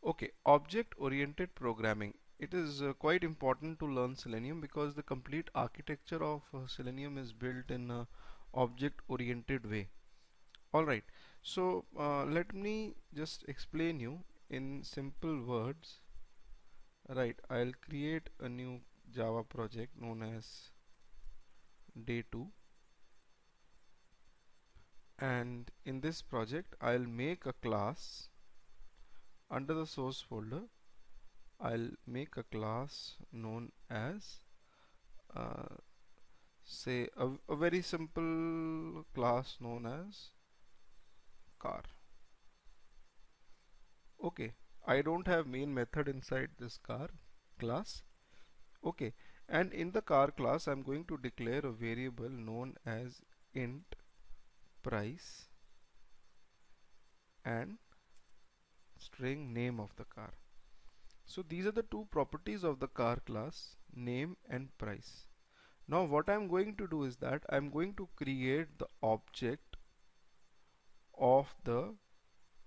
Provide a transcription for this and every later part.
Okay, object-oriented programming. It is quite important to learn Selenium because the complete architecture of Selenium is built in a object-oriented way. Alright, so let me just explain you in simple words. Right, I'll create a new Java project known as day 2, and in this project I'll make a class under the source folder. I'll make a class known as uh, say a very simple class known as car. Okay, I don't have main method inside this car class. Okay, and in the car class I'm going to declare a variable known as int price and string name of the car. So these are the two properties of the car class, name and price. Now what I'm going to do is that I'm going to create the object of the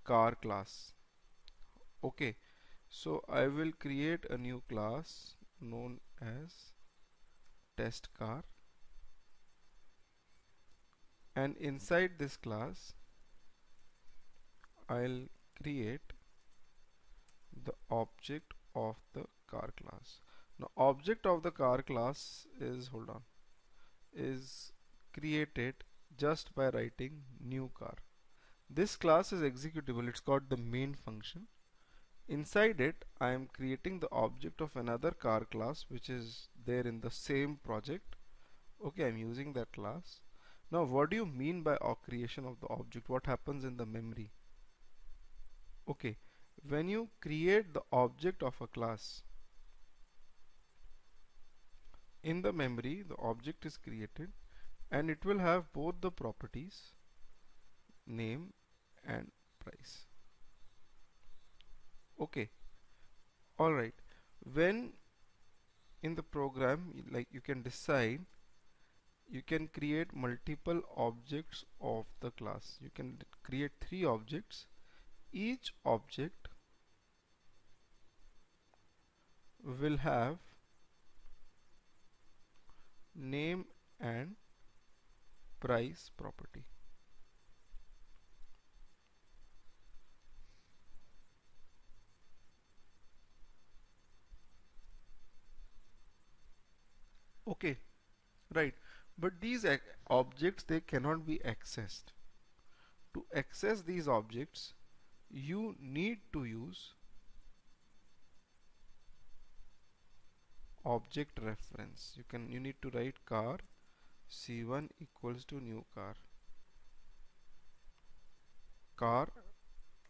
car class. Okay, so I will create a new class known as test car, and inside this class I'll create the object of the car class. Now object of the car class is, hold on, is created just by writing new car. This class is executable. It's got the main function. Inside it I am creating the object of another car class which is there in the same project. Okay, I'm using that class. Now what do you mean by creation of the object? What happens in the memory? Okay, when you create the object of a class, in the memory the object is created and it will have both the properties name and price. Okay, alright. When in the program, like, you can decide, you can create multiple objects of the class. You can create 3 objects. Each object will have name and price property. Okay, right. But these objects, they cannot be accessed. To access these objects, you need to use object reference. You need to write car C1 equals to new car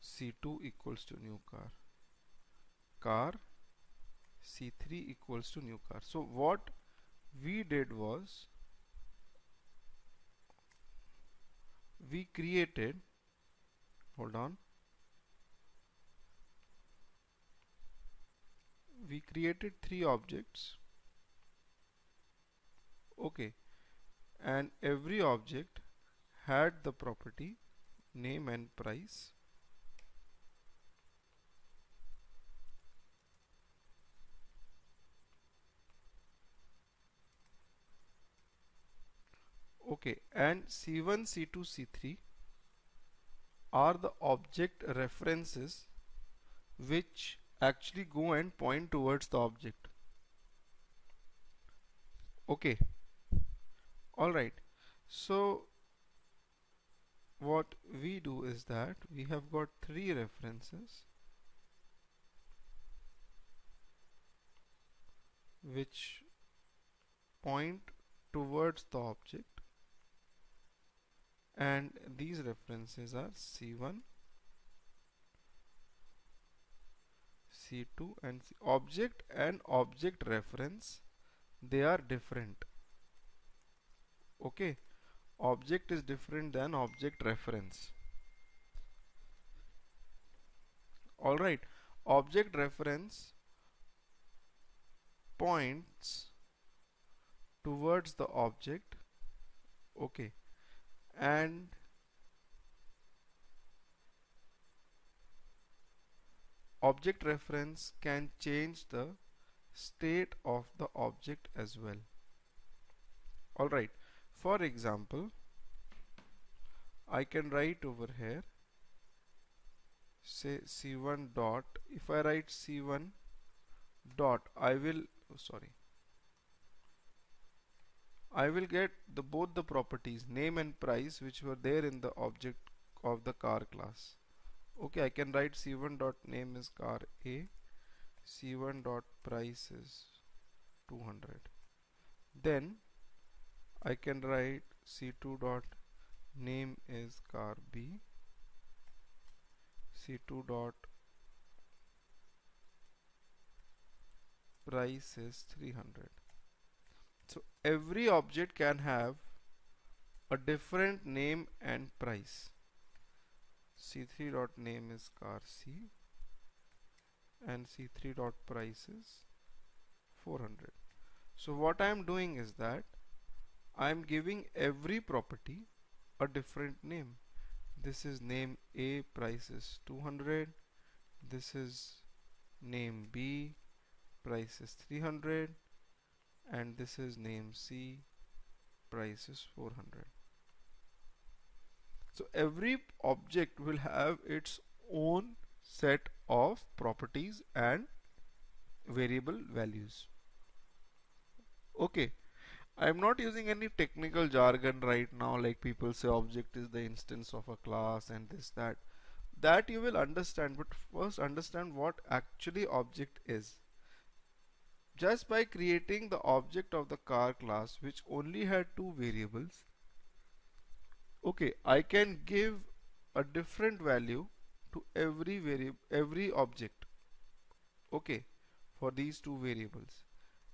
C2 equals to new car C3 equals to new car. So what we did was we created, hold on, we created 3 objects. Okay, and every object had the property name and price. Okay, and C1, C2, C3 are the object references which actually go and point towards the object. Okay, alright. So what we do is that we have got 3 references which point towards the object, and these references are C1, C2 and object and object reference, they are different. Okay, object is different than object reference. Alright, object reference points towards the object. Okay, and object reference can change the state of the object as well. Alright, for example, I can write over here, say c1 dot. If I write c1 dot, I will get both the properties name and price which were there in the object of the car class. Okay, I can write c1 dot name is car A, c1 dot price is 200. Then I can write c2 dot name is car B, c2 dot price is 300. So every object can have a different name and price. c3 dot name is car C and c3 dot price is 400. So what I am doing is that I am giving every property a different name. This is name A, price is 200. This is name B, price is 300, and this is name C, price is 400. So every object will have its own set of properties and variable values. Okay, I am not using any technical jargon right now, like people say object is the instance of a class and this that you will understand, but first understand what actually object is. Just by creating the object of the car class which only had two variables, okay, I can give a different value to every object, okay, for these two variables.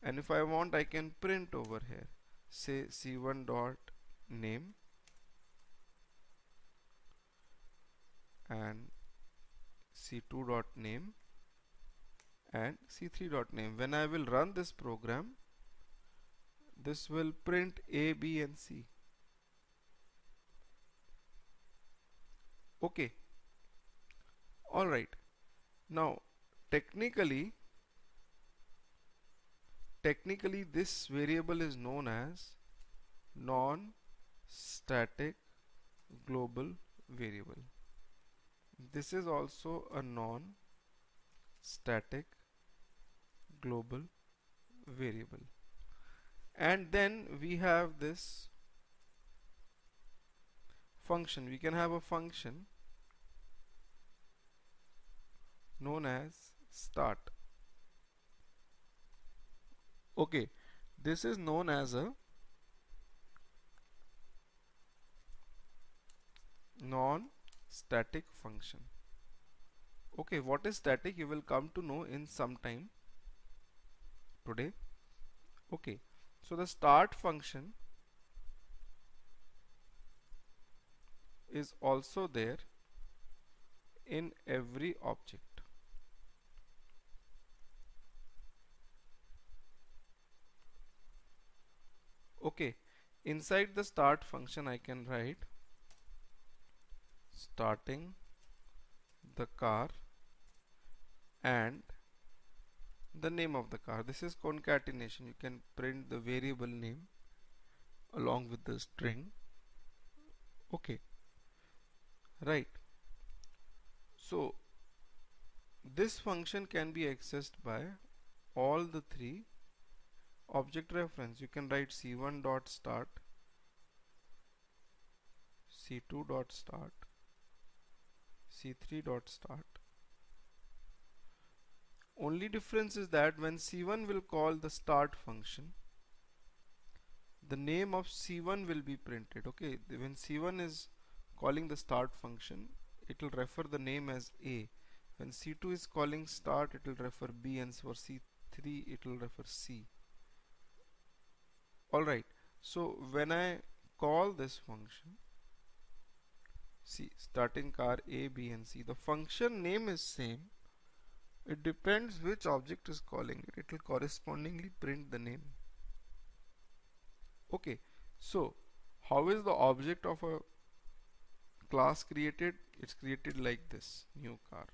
And if I want, I can print over here, say c1 dot name and c2 dot name and c3 dot name. When I will run this program, this will print A, B and C. Okay, alright. Now technically this variable is known as non-static global variable. This is also a non-static global variable. And then we have this function. We can have a function known as start. Okay, this is known as a non-static function. Okay, what is static you will come to know in some time today. Okay, so the start function is also there in every object. Okay, inside the start function I can write starting the car and the name of the car. This is concatenation. You can print the variable name along with the string. Okay, right. So this function can be accessed by all the three object reference. You can write c1 dot start, c2 dot start, c3 dot start. Only difference is that when c1 will call the start function, the name of c1 will be printed. Okay, when c1 is calling the start function, it will refer the name as A. When c2 is calling start, it will refer B, and for c3 it will refer C. Alright, so when I call this function, see, starting car A, B and C, the function name is same. It depends which object is calling it. It will correspondingly print the name. Okay, so how is the object of a class created? It's created like this, new car.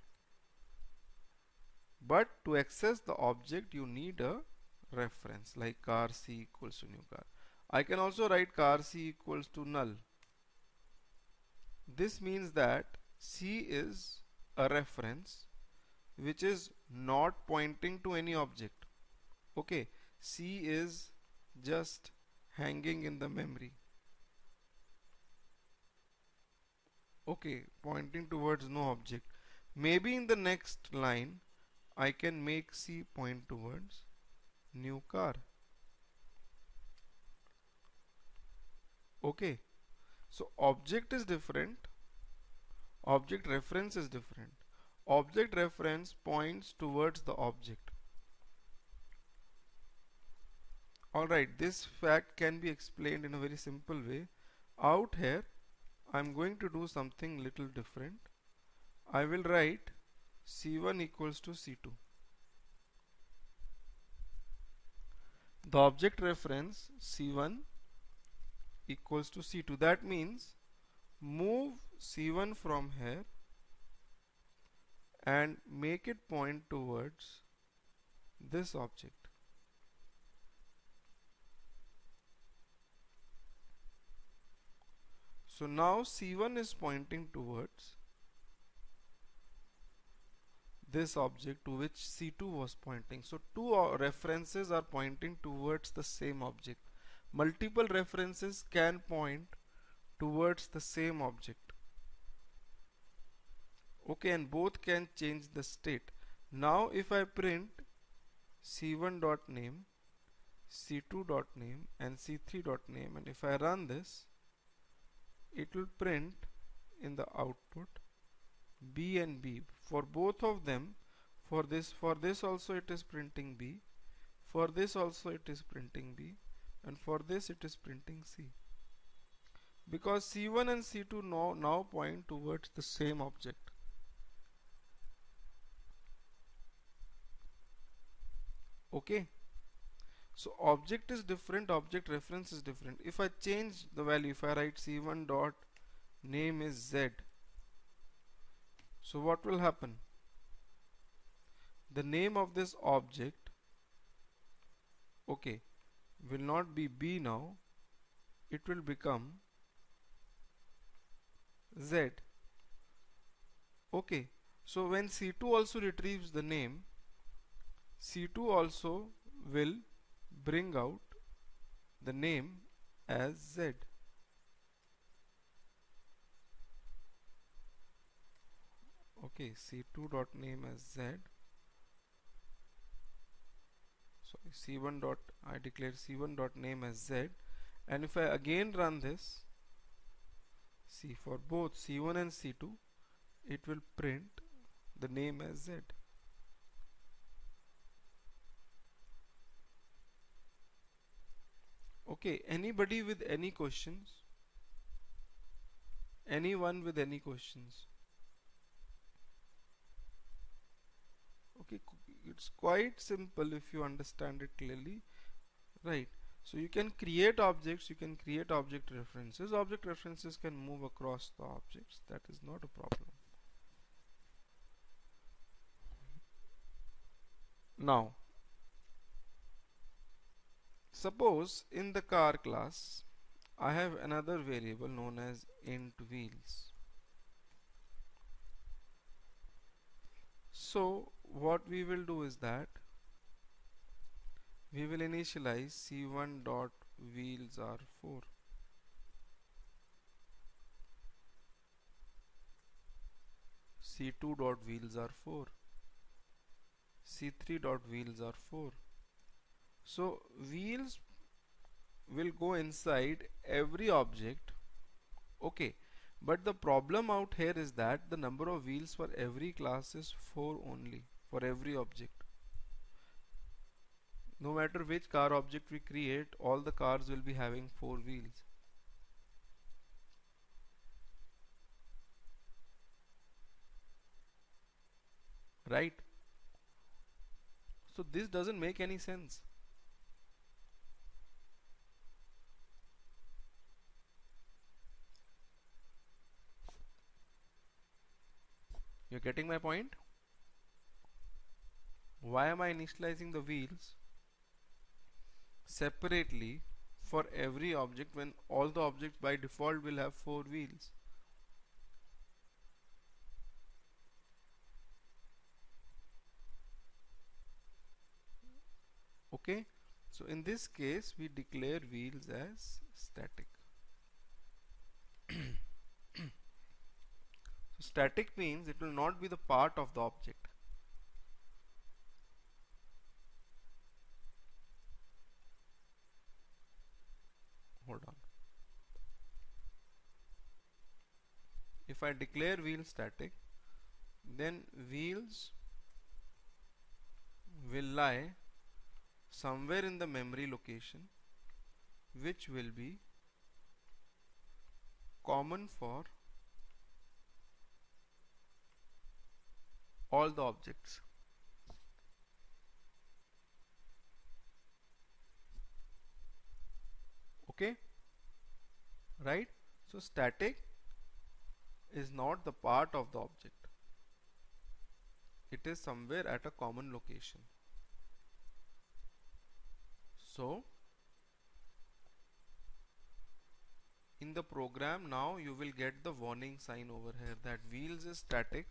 But to access the object you need a reference, like car C equals to new car. I can also write car C equals to null. This means that C is a reference which is not pointing to any object. Okay, C is just hanging in the memory. Okay, pointing towards no object. Maybe in the next line I can make C point towards new car. Okay, so object is different, object reference is different. Object reference points towards the object. Alright, this fact can be explained in a very simple way. Out here I'm going to do something little different. I will write C1 equals to C2. The object reference C1 equals to C2. That means move C1 from here and make it point towards this object. So now C1 is pointing towards this object to which C2 was pointing. So two references are pointing towards the same object. Multiple references can point towards the same object. Okay, and both can change the state. Now if I print C1.name, C2.name and C3.name, and if I run this, it will print in the output B and B. For both of them, for this also it is printing B, for this also it is printing B, and for this it is printing C. Because C1 and C2 now point towards the same object. Okay. So object is different, object reference is different. If I change the value, if I write C1 dot name is Z, so what will happen? The name of this object, okay, will not be B now, it will become Z. Okay, so when C2 also retrieves the name, C2 also will bring out the name as Z. Okay, C2 dot name as Z. Sorry, C1 dot, I declare C1 dot name as Z, and if I again run this, see, for both C1 and C2 it will print the name as Z. Okay, anybody with any questions? Anyone with any questions? Okay, it's quite simple if you understand it clearly, right? So you can create objects, you can create object references. Object references can move across the objects, that is not a problem. Now suppose in the car class I have another variable known as int wheels. So what we will do is that we will initialize C1 dot wheels are 4, C2 dot wheels are 4, C3 dot wheels are 4. So wheels will go inside every object. Okay, but the problem out here is that the number of wheels for every class is 4 only for every object. No matter which car object we create, all the cars will be having 4 wheels. Right? So this doesn't make any sense. You're getting my point? Why am I initializing the wheels separately for every object when all the objects by default will have 4 wheels? Okay, so in this case we declare wheels as static. So static means it will not be the part of the object. Hold on. If I declare wheel static, then wheels will lie somewhere in the memory location which will be common for all the objects. Okay, right? So static is not the part of the object. It is somewhere at a common location. So in the program now you will get the warning sign over here that wheels is static.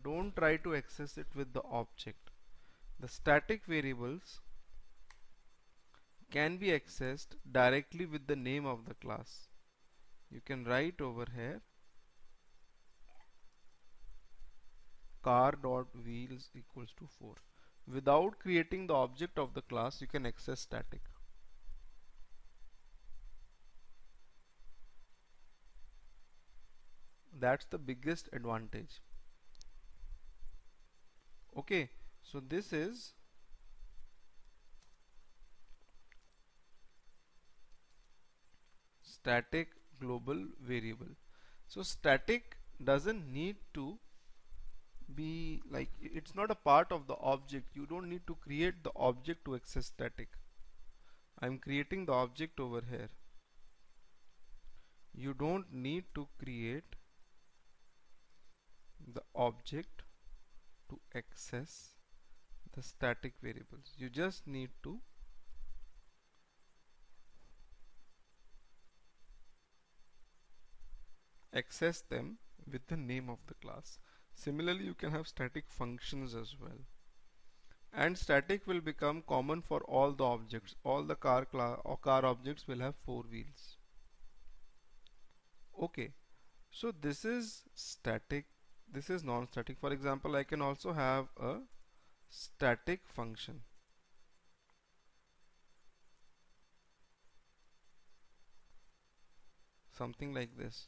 Don't try to access it with the object. The static variables can be accessed directly with the name of the class. You can write over here car.wheels equals to 4. Without creating the object of the class, you can access static. That's the biggest advantage. Okay, so this is static global variable. So static doesn't need to be like, it's not a part of the object. You don't need to create the object to access static. I'm creating the object over here. You don't need to create the object to access the static variables. You just need to access them with the name of the class. Similarly, you can have static functions as well. And static will become common for all the objects. All the car objects will have 4 wheels. Okay, so this is static, this is non-static. For example, I can also have a static function. Something like this.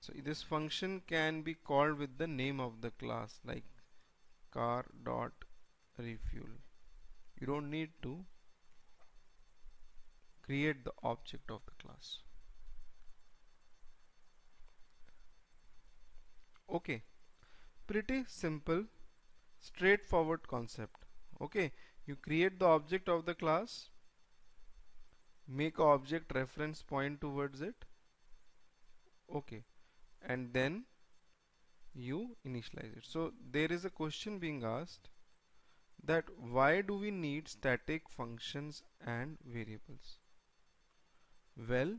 So this function can be called with the name of the class, like car.refuel. You don't need to create the object of the class. Okay, pretty simple, straightforward concept. Okay, you create the object of the class, make a object reference point towards it. Okay, and then you initialize it. So there is a question being asked that why do we need static functions and variables? Well,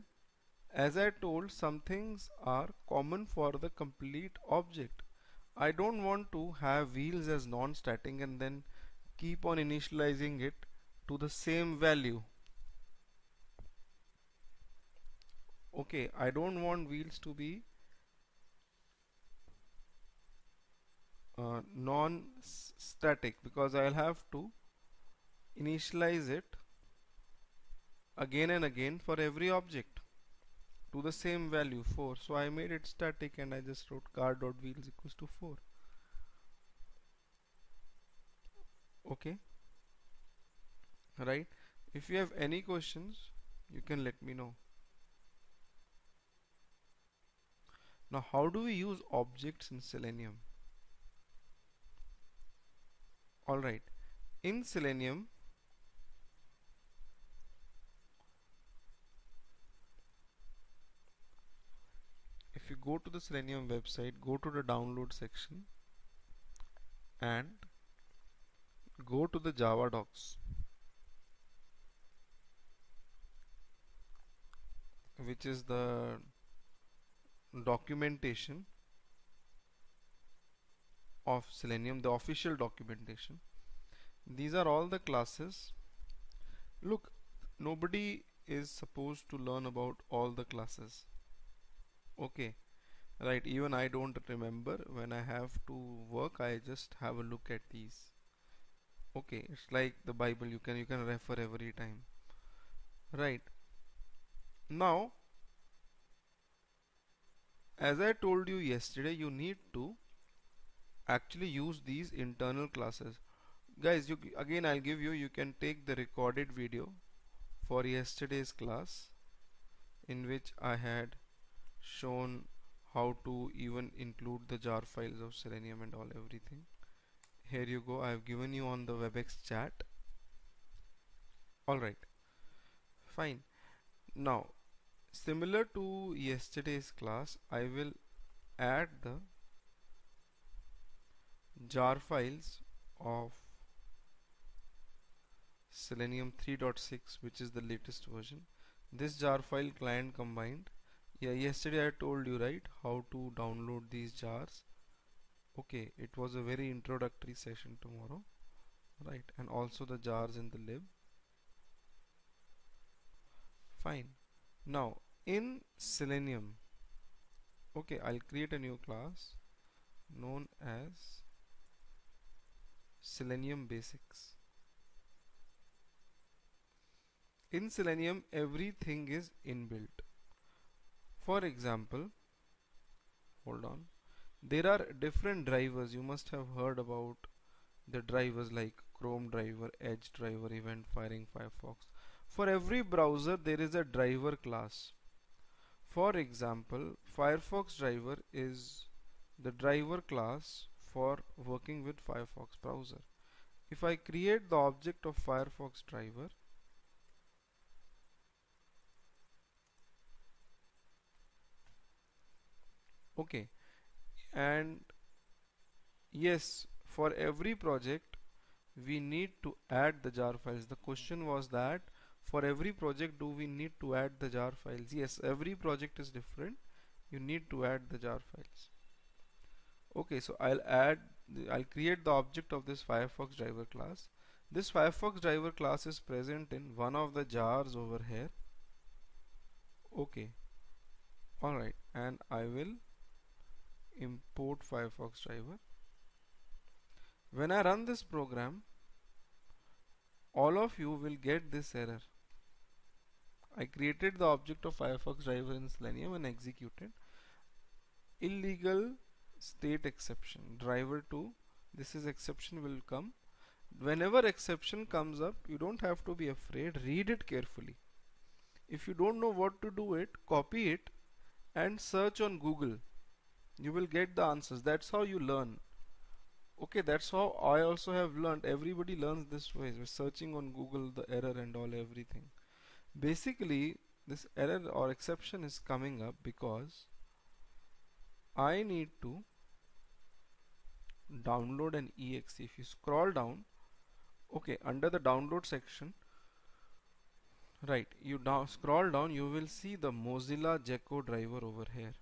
as I told, some things are common for the complete object. I don't want to have wheels as non-static and then keep on initializing it to the same value. Okay, I don't want wheels to be non-static because I'll have to initialize it again and again for every object to the same value 4. So I made it static and I just wrote car.wheels equals to 4. Okay, right? If you have any questions, you can let me know. Now, how do we use objects in Selenium? Alright, in Selenium, if you go to the Selenium website, go to the download section and go to the Java docs, which is the documentation of Selenium, the official documentation. These are all the classes. Look, nobody is supposed to learn about all the classes. Okay, right, even I don't remember. When I have to work, I just have a look at these. Okay, it's like the Bible, you can refer every time. Right. Now, as I told you yesterday, you need to actually use these internal classes. Guys, again I'll give you, you can take the recorded video for yesterday's class in which I had shown how to even include the jar files of Selenium and all everything. Here you go, I have given you on the WebEx chat. Alright, fine. Now, similar to yesterday's class, I will add the jar files of Selenium 3.6, which is the latest version. This jar file client combined. Yeah, yesterday I told you, right, how to download these jars. Okay, it was a very introductory session tomorrow, right, and also the jars in the lib. Fine. Now in Selenium, okay, I'll create a new class known as Selenium Basics. In Selenium, everything is inbuilt. For example, hold on, there are different drivers. You must have heard about the drivers like Chrome driver, Edge driver, event firing, Firefox. For every browser there is a driver class. For example, Firefox driver is the driver class for working with Firefox browser. If I create the object of Firefox driver, okay, and yes, for every project we need to add the jar files. The question was that for every project do we need to add the jar files? Yes, every project is different. You need to add the jar files. Okay, so I'll create the object of this Firefox driver class. This Firefox driver class is present in one of the jars over here. Okay, alright, and I will import Firefox driver. When I run this program, all of you will get this error. I created the object of Firefox driver in Selenium and executed. Illegal state exception, driver 2, this is exception will come. Whenever exception comes up, you don't have to be afraid, read it carefully. If you don't know what to do it, copy it and search on Google. You will get the answers. That's how you learn. Okay, that's how I also have learned. Everybody learns this way, we're searching on Google the error and all everything. Basically, this error or exception is coming up because I need to download an exe. If you scroll down, okay, under the download section, right, you scroll down, you will see the Mozilla Gecko driver over here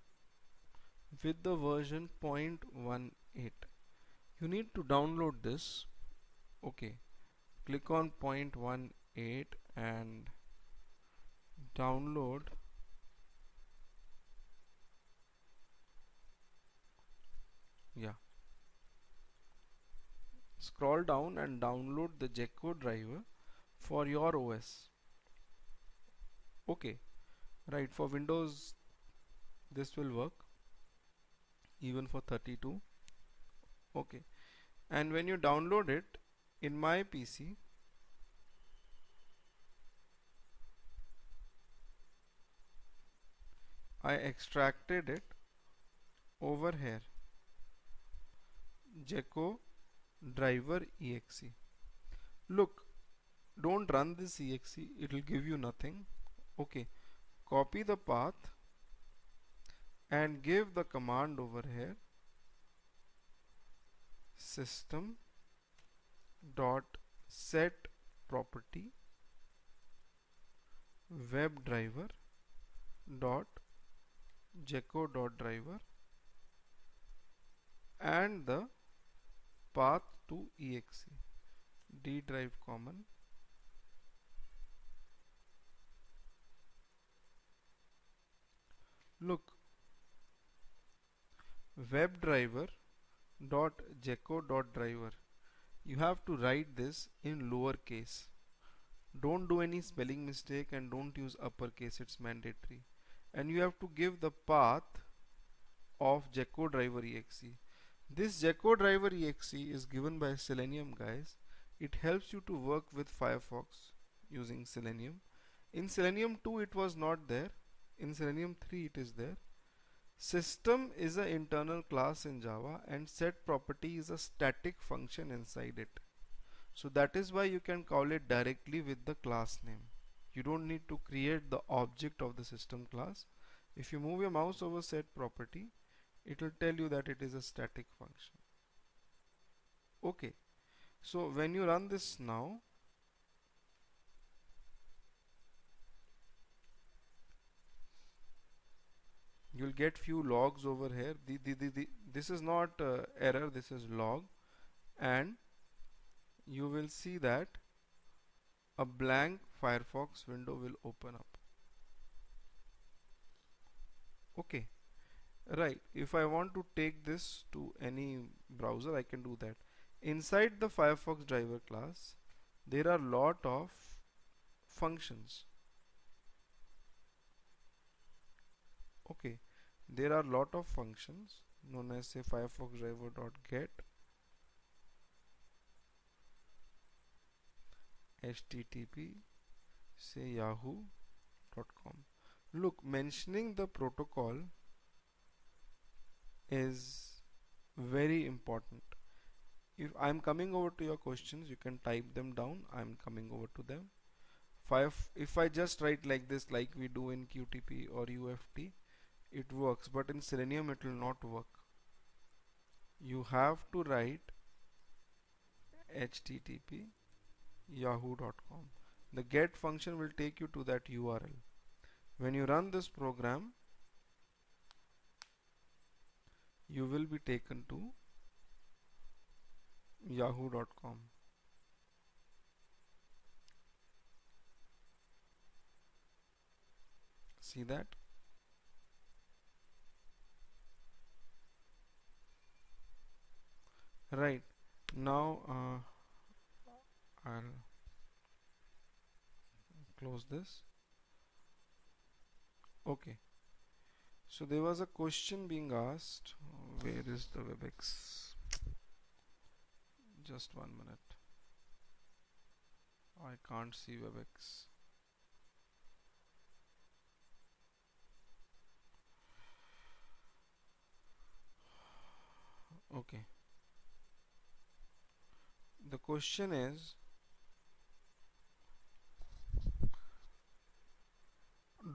with the version 0.18. You need to download this. Okay, click on 0.18 and download. Yeah, scroll down and download the Gecko driver for your OS. Okay, right, for Windows this will work, even for 32. Okay, and when you download it, in my PC I extracted it over here, Gecko driver exe. Look, don't run this exe, it will give you nothing. Okay, copy the path and give the command over here, system dot set property WebDriver dot Gecko dot driver and the path to exe d drive common. Look, WebDriver dot Gecko dot driver, you have to write this in lowercase. Don't do any spelling mistake and don't use uppercase, it's mandatory. And you have to give the path of Gecko driver exe. This Gecko driver exe is given by Selenium, guys. It helps you to work with Firefox using Selenium. In Selenium 2 it was not there. In Selenium 3 it is there. System is an internal class in Java and set property is a static function inside it. So that is why you can call it directly with the class name. You don't need to create the object of the system class. If you move your mouse over set property, it will tell you that it is a static function. Okay, so when you run this now, you'll get few logs over here. This is not error, this is log, and you will see that a blank Firefox window will open up. Okay, right, if I want to take this to any browser, I can do that. Inside the Firefox driver class there are lot of functions. Okay, there are lot of functions known as say Firefox driver.get, http say yahoo.com. Look, mentioning the protocol is very important. If I'm coming over to your questions, you can type them down. I'm coming over to them. If I just write like this, like we do in QTP or UFT, it works, but in Selenium it will not work. You have to write http yahoo.com. The get function will take you to that URL. When you run this program, you will be taken to yahoo.com. See that? Right, now I'll close this. Okay, so there was a question being asked. Where is the WebEx? Just 1 minute. I can't see WebEx. Okay, the question is,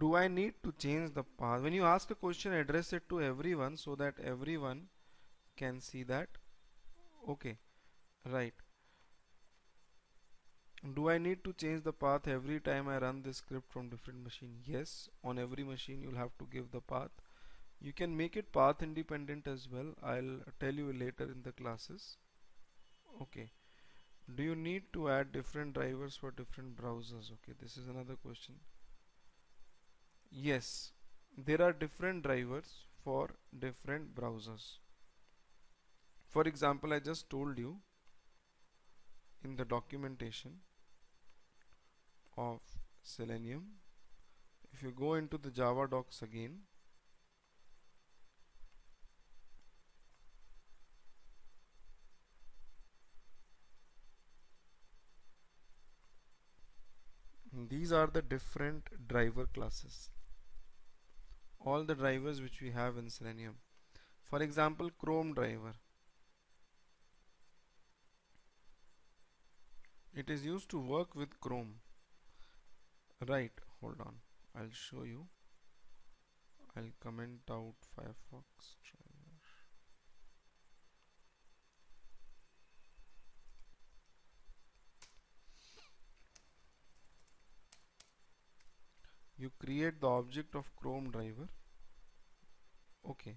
do I need to change the path? When you ask a question, address it to everyone so that everyone can see that. Okay, right. Do I need to change the path every time I run this script from different machine? Yes, on every machine you'll have to give the path. You can make it path independent as well. I'll tell you later in the classes. Okay, do you need to add different drivers for different browsers? Okay, this is another question. Yes, there are different drivers for different browsers. For example, I just told you in the documentation of Selenium, if you go into the Java docs again, these are the different driver classes, all the drivers which we have in Selenium. For example, Chrome driver, it is used to work with Chrome. Right, hold on, I'll show you. I'll comment out Firefox driver. you create the object of Chrome driver, okay,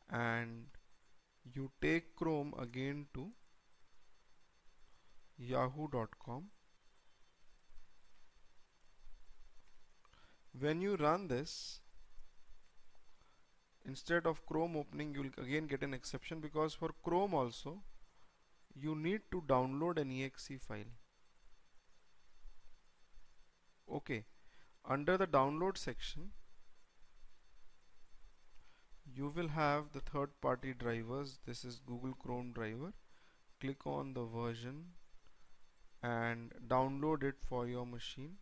and you take Chrome again to yahoo.com. When you run this, instead of Chrome opening, you will again get an exception, because for Chrome also you need to download an exe file. Okay, under the download section you will have the third-party drivers. This is Google Chrome driver. Click on the version and download it for your machine.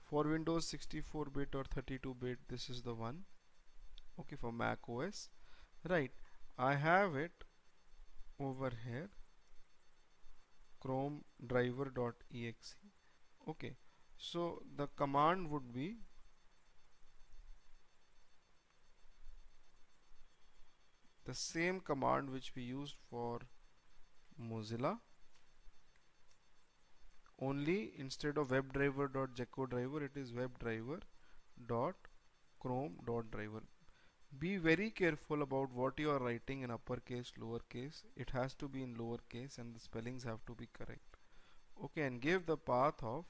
For Windows 64-bit or 32-bit, this is the one. Okay, for Mac OS, right, I have it over here, Chrome driver.exe. okay, so the command would be the same command which we used for Mozilla, only instead of WebDriver.GeckoDriver, it is WebDriver.Chrome.driver. Be very careful about what you are writing in uppercase, lowercase. It has to be in lowercase and the spellings have to be correct. Okay, and give the path of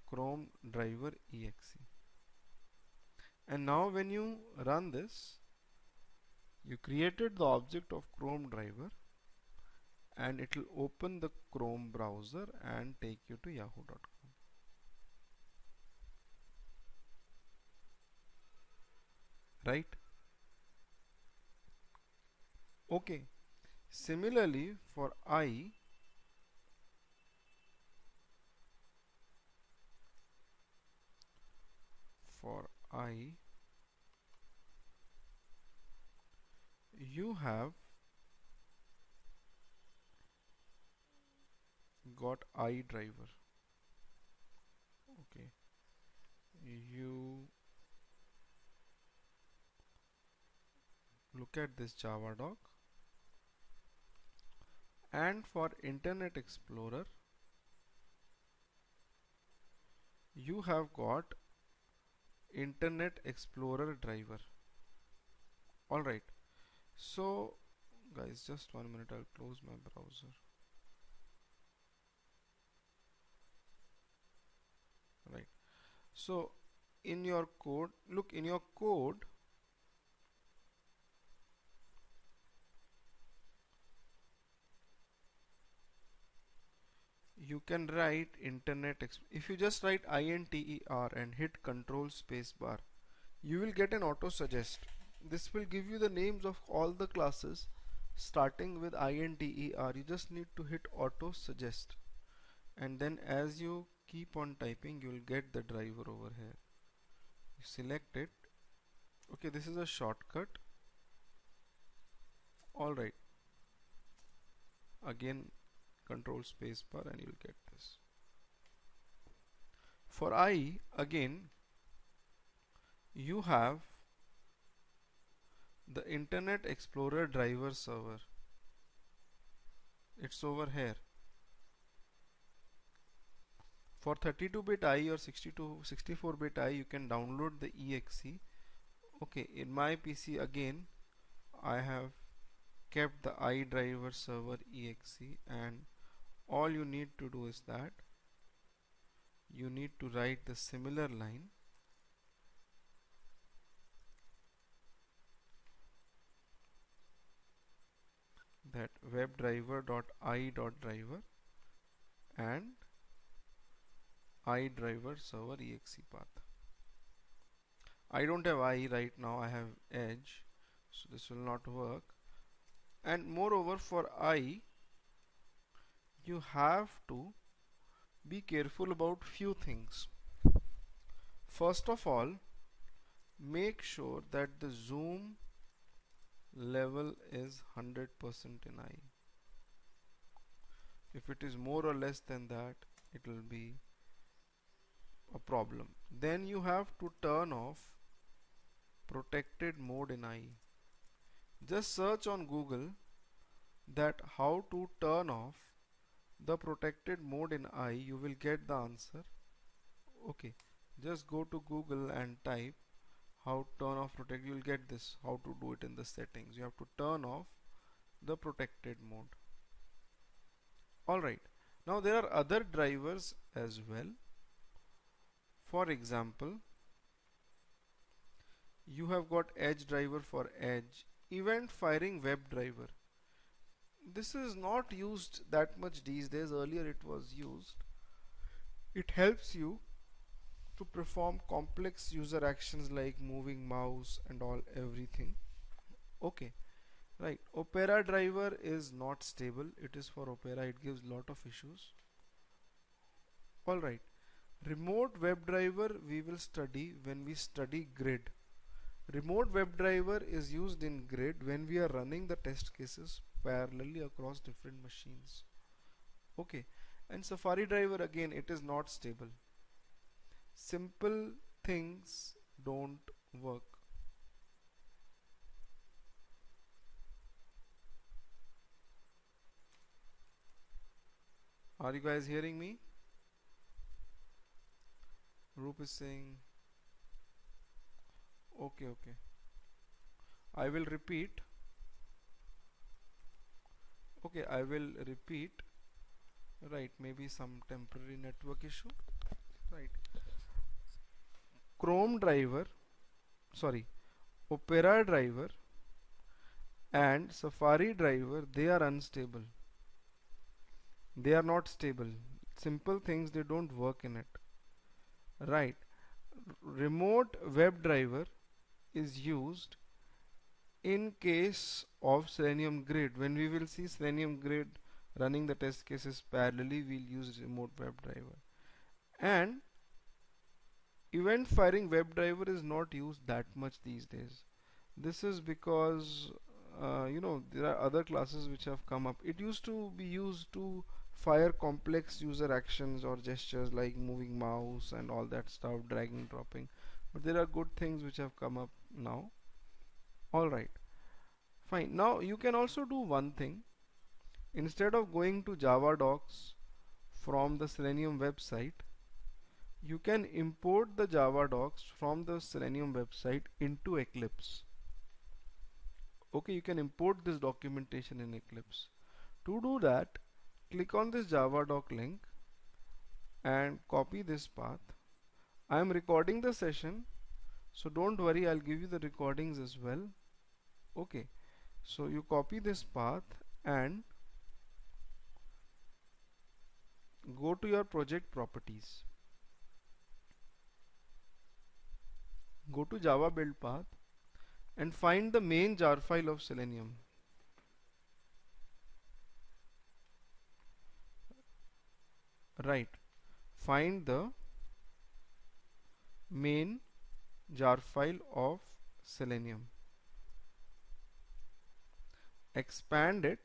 Chrome driver exe. And now when you run this, you created the object of Chrome driver and it will open the Chrome browser and take you to yahoo.com. Right? Okay. Similarly, for I, you have got I driver. Okay, you look at this Java doc, and for Internet Explorer you have got Internet Explorer driver. Alright, so guys, just 1 minute, I'll close my browser. Right, so in your code, look, in your code you can write if you just write INTER and hit control space bar, you will get an auto suggest. This will give you the names of all the classes starting with INTER. You just need to hit auto suggest, and then as you keep on typing you will get the driver over here. You select it. Okay, this is a shortcut. Alright, again control space bar and you'll get this. For I, again you have the Internet Explorer driver server. It's over here. For 32-bit I or 64-bit I, you can download the exe. Okay, in my PC again I have kept the iDriver server exe, and all you need to do is that you need to write the similar line that webdriver.i.driver and iDriver server exe path. I don't have I right now, I have edge, so this will not work. And moreover, for I, you have to be careful about few things. First of all, make sure that the zoom level is 100% in I. If it is more or less than that, it will be a problem. Then you have to turn off protected mode in I. Just search on Google that how to turn off the protected mode in I, you will get the answer. Okay, Just go to Google and type how turn off protect. You'll get this, how to do it in the settings. You have to turn off the protected mode. Alright, now there are other drivers as well. For example, you have got edge driver for edge, event firing WebDriver. This is not used that much these days. Earlier it was used. It helps you to perform complex user actions like moving mouse and all everything. Okay, right. Opera driver is not stable. It is for Opera. It gives lot of issues. All right. Remote WebDriver we will study when we study GRID. Remote WebDriver is used in GRID when we are running the test cases parallelly across different machines. Okay, and Safari driver, again, it is not stable. Simple things don't work. Are you guys hearing me? Roop is saying okay. I will repeat. Okay, I will repeat. Right, maybe some temporary network issue. Right. Chrome driver, sorry, Opera driver and Safari driver, they are unstable. They are not stable. Simple things, they don't work in it. Right. Remote WebDriver is used in case of Selenium GRID. When we will see Selenium GRID running the test cases parallelly, we'll use remote WebDriver. And event firing WebDriver is not used that much these days. This is because there are other classes which have come up. It used to be used to fire complex user actions or gestures like moving mouse and all that stuff, dragging, dropping. But there are good things which have come up now. Alright, fine. Now you can also do one thing. Instead of going to Java docs from the Selenium website, you can import the Java docs from the Selenium website into Eclipse. Okay, you can import this documentation in Eclipse. To do that, click on this Java doc link and copy this path. I am recording the session, so don't worry, I'll give you the recordings as well. Okay, so you copy this path and go to your project properties. Go to Java build path and find the main jar file of Selenium. Right, find the main jar file of Selenium, expand it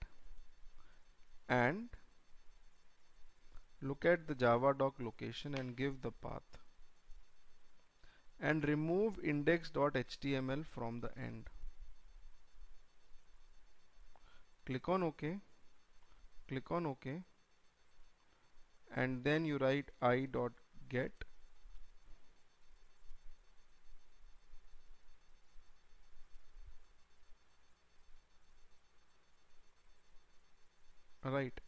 and look at the Java doc location and give the path and remove index.html from the end. Click on OK, click on OK, and then you write i.get right,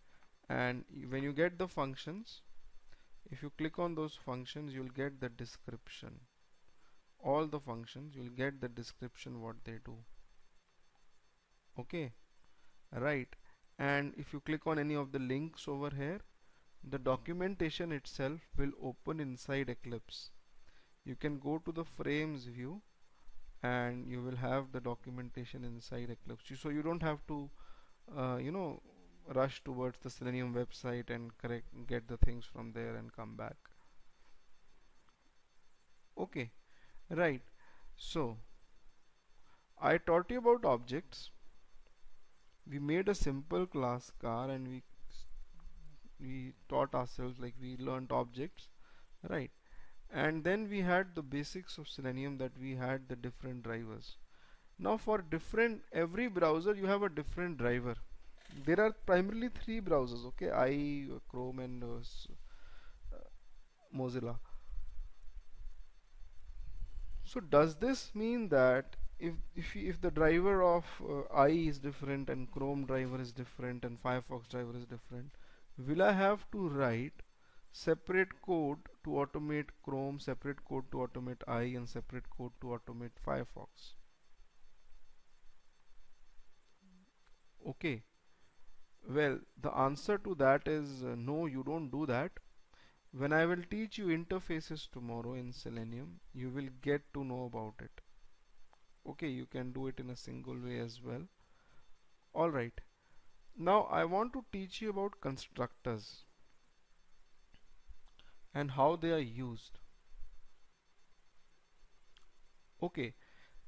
and when you get the functions, if you click on those functions, you'll get the description. All the functions, you'll get the description what they do. Okay, right, and if you click on any of the links over here, the documentation itself will open inside Eclipse. You can go to the frames view and you will have the documentation inside Eclipse, so you don't have to rush towards the Selenium website and get the things from there and come back. Okay, right, so I taught you about objects. We made a simple class car and we taught ourselves, like we learned objects, right? And then we had the basics of Selenium, that we had the different drivers. Now for every browser you have a different driver. There are primarily 3 browsers, okay, Chrome and Mozilla. So does this mean that if the driver of I is different and Chrome driver is different and Firefox driver is different, will I have to write separate code to automate Chrome, separate code to automate I, and separate code to automate Firefox? Okay, well, the answer to that is no, you don't do that. When I will teach you interfaces tomorrow in Selenium, you will get to know about it. Okay, you can do it in a single way as well. Alright, now I want to teach you about constructors and how they are used. Okay,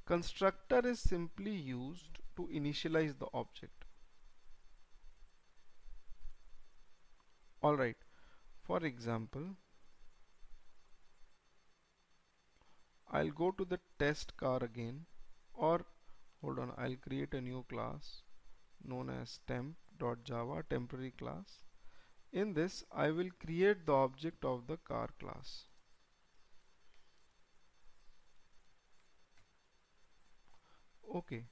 constructor is simply used to initialize the object. Alright, for example, I'll go to the test car again, or hold on, I'll create a new class known as temp.java, temporary class. In this, I will create the object of the car class. Okay,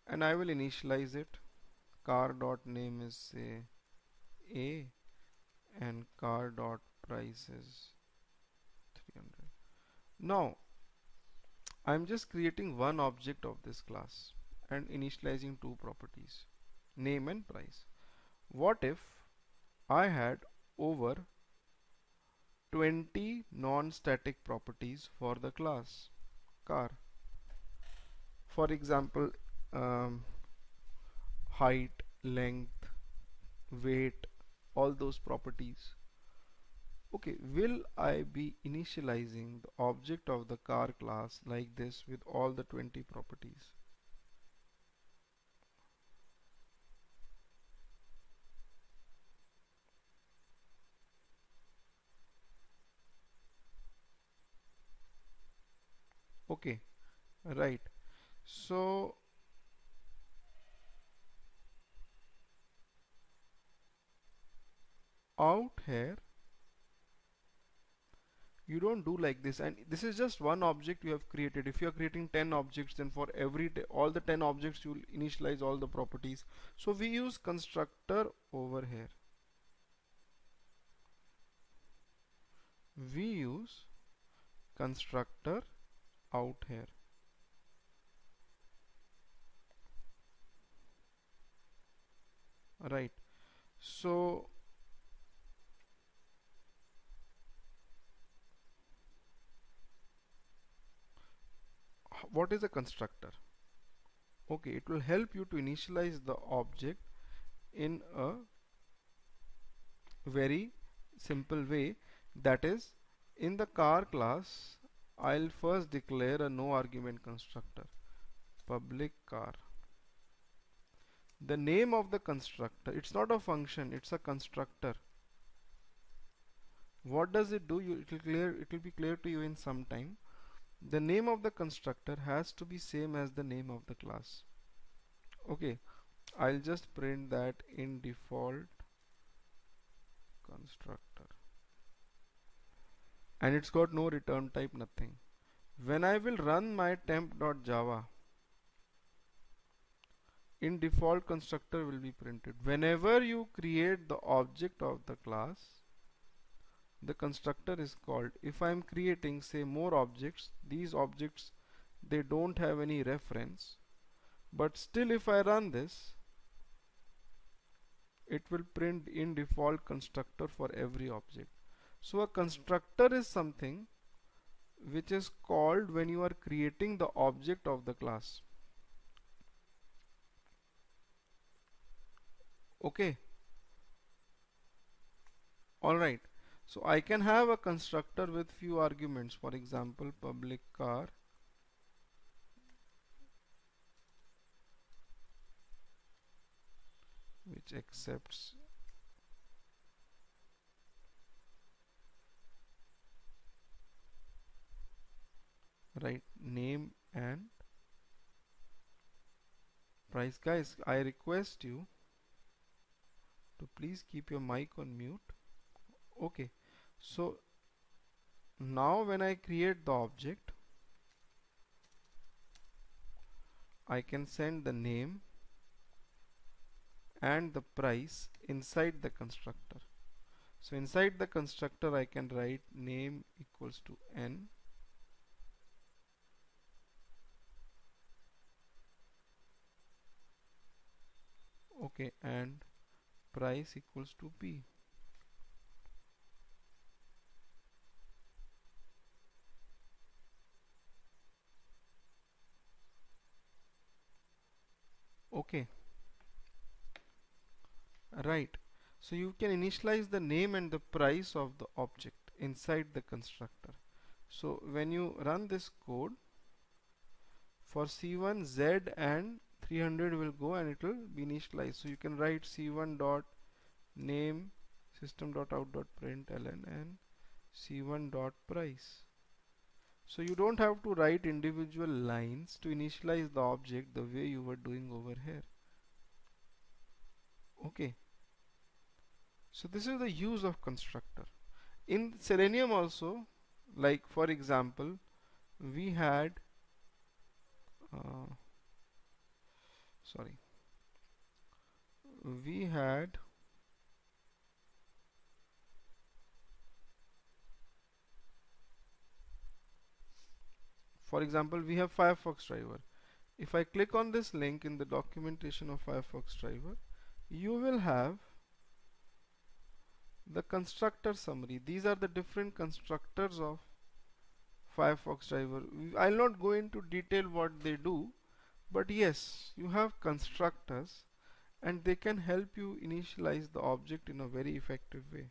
and I will initialize it. Car dot name is say A, and car dot price is 300. Now I'm just creating one object of this class and initializing two properties, name and price. What if I had over 20 non-static properties for the class car? For example, um, height, length, weight, all those properties. Okay, will I be initializing the object of the car class like this with all the 20 properties? Okay, right. So out here you don't do like this, and this is just one object you have created. If you are creating 10 objects, then for all the 10 objects you will initialize all the properties. So we use constructor over here. We use constructor out here. Right. So what is a constructor? Okay, it will help you to initialize the object in a very simple way. That is, in the car class I'll first declare a no argument constructor, public car. The name of the constructor, it's not a function, it's a constructor. What does it do? It will be clear to you in some time. The name of the constructor has to be same as the name of the class. Okay, I'll just print that in default constructor, and it's got no return type, nothing. When I will run my temp.java, in default constructor will be printed. Whenever you create the object of the class, the constructor is called. If I am creating say more objects, these objects they don't have any reference, but still if I run this, it will print in default constructor for every object. So a constructor is something which is called when you are creating the object of the class. Okay, alright. So I can have a constructor with few arguments, for example public car, which accepts right name and price. Guys, I request you to please keep your mic on mute. Okay, so Now when I create the object, I can send the name and the price inside the constructor. So inside the constructor I can write name equals to n, okay, and price equals to p. Okay, right. So you can initialize the name and the price of the object inside the constructor. So when you run this code, for C1 Z and 300 will go and it will be initialized. So you can write C1 dot name system dot out dot println and C1 dot price. So you don't have to write individual lines to initialize the object the way you were doing over here. Okay, so this is the use of constructor. In Selenium also, like for example, we had uh, sorry, we had for example, we have Firefox driver. If I click on this link in the documentation of Firefox driver, you will have the constructor summary. These are the different constructors of Firefox driver. I'll not go into detail what they do, but yes, you have constructors and they can help you initialize the object in a very effective way.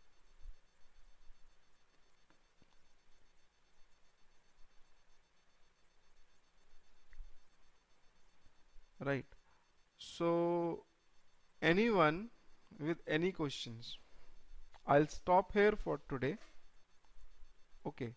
Right. So anyone with any questions? I'll stop here for today. Okay.